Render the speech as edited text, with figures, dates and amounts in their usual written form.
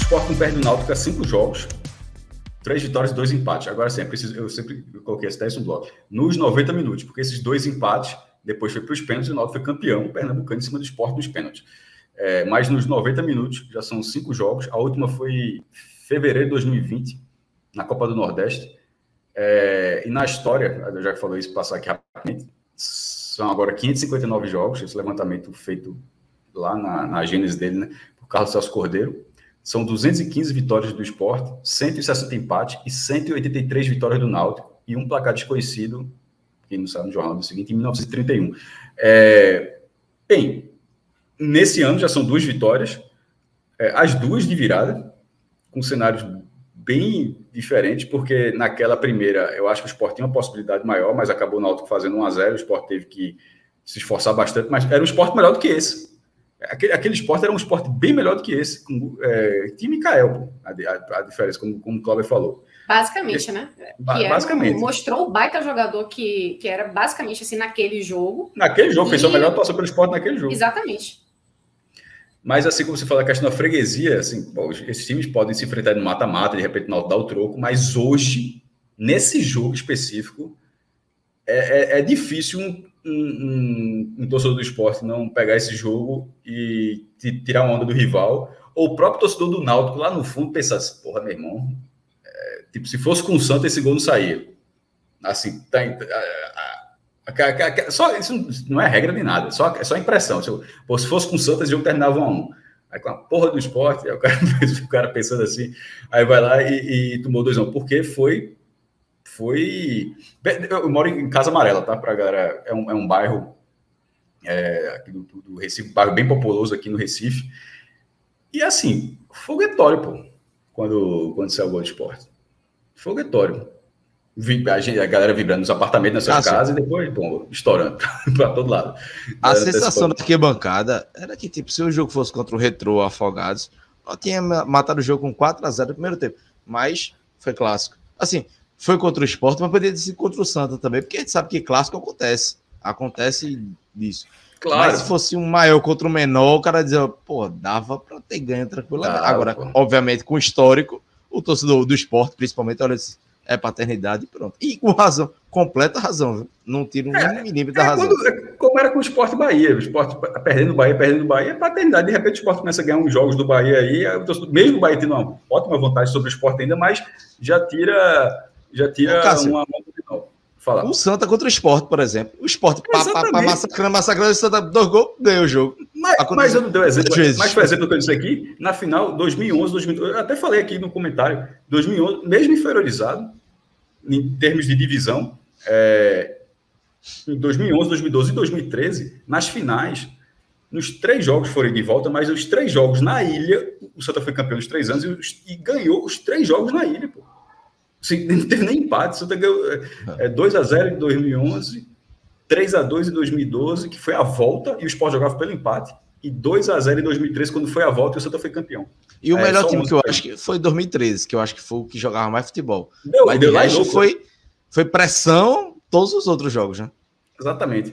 Sport não perde o Náutico há 5 jogos, 3 vitórias e 2 empates. Agora sim, eu sempre coloquei esse teste no bloco. Nos 90 minutos, porque esses 2 empates, depois foi para os pênaltis, e o Náutico foi campeão pernambucano em cima do Sport nos pênaltis. Mas nos 90 minutos, já são 5 jogos. A última foi em fevereiro de 2020, na Copa do Nordeste. E na história, eu já falei isso, passar aqui rapidamente, são agora 559 jogos, esse levantamento feito lá na gênese dele, né, por Carlos Celso Cordeiro. São 215 vitórias do Sport, 160 empates e 183 vitórias do Náutico, e um placar desconhecido, que não saiu no jornal do seguinte, em 1931. Bem, nesse ano já são 2 vitórias, as 2 de virada, com cenários bem diferentes, porque naquela primeira eu acho que o Sport tinha uma possibilidade maior, mas acabou o Náutico fazendo 1-0, o Sport teve que se esforçar bastante, mas era um Sport melhor do que esse. Aquele Sport era um Sport bem melhor do que esse, com time Mikael, a diferença, como o Cláudio falou. Basicamente, né? Basicamente. Mostrou o baita jogador que era basicamente assim naquele jogo. Naquele jogo, fez a melhor atuação pelo Sport naquele jogo. Exatamente. Mas assim como você fala, a questão da freguesia, assim, esses times podem se enfrentar no mata-mata, de repente não dá o troco, mas hoje, nesse jogo específico, é difícil um torcedor do Sport não pegar esse jogo e tirar uma onda do rival, ou o próprio torcedor do Náutico lá no fundo pensar assim, porra, meu irmão, tipo, se fosse com o Santos, esse gol não saía. Assim, isso não é regra nem nada, é só impressão. Se fosse com o Santos, esse jogo terminava 1-1. Aí com a porra do Sport, aí o cara pensando assim, aí vai lá e tomou 2-1, porque foi... Eu moro em Casa Amarela, tá? Pra galera, é um bairro aqui do Recife, um bairro bem populoso aqui no Recife. E assim, foguetório, pô, quando saiu o gol do Sport. Foguetório. A galera vibrando nos apartamentos, nas suas casas, e depois, bom, estourando para todo lado. A sensação da arquibancada era que, tipo, se o jogo fosse contra o Retrô Afogados, nós tinha matado o jogo com 4-0 no primeiro tempo. Mas foi clássico. Assim, foi contra o Sport, mas poderia ter sido contra o Santa também, porque a gente sabe que clássico acontece. Acontece disso. Claro. Mas se fosse um maior contra o menor, o cara dizia, pô, dava para ter ganho tranquilamente. Agora, obviamente, com o histórico, o torcedor do Sport, principalmente, olha, paternidade e pronto. E com razão, completa razão, viu? Não tiro um milímetro da razão. Como era com o Sport Bahia, o Sport perdendo o Bahia, é paternidade. De repente o Sport começa a ganhar uns jogos do Bahia aí, mesmo o Bahia tendo uma ótima vantagem sobre o Sport ainda, mas já tira uma final. Fala. O Santa contra o Sport, por exemplo. O Sport massacrando, o Santa 2 gols, ganhou o jogo. Mas eu não dei exemplo. Mas foi exemplo que eu disse aqui, na final, 2011, 2012, eu até falei aqui no comentário, 2011, mesmo inferiorizado, em termos de divisão, em 2011, 2012 e 2013, nas finais, nos 3 jogos foram de volta, mas os 3 jogos na ilha, o Santa foi campeão nos 3 anos e ganhou os 3 jogos na ilha, pô. Assim, não teve nem empate, o Santa ganhou 2-0 em 2011, 3-2 em 2012, que foi a volta, e o Sport jogava pelo empate, e 2-0 em 2013, quando foi a volta, e o Santa foi campeão. E o melhor time que eu acho que foi 2013, que eu acho que foi o que jogava mais futebol. Mas foi pressão todos os outros jogos, né? Exatamente.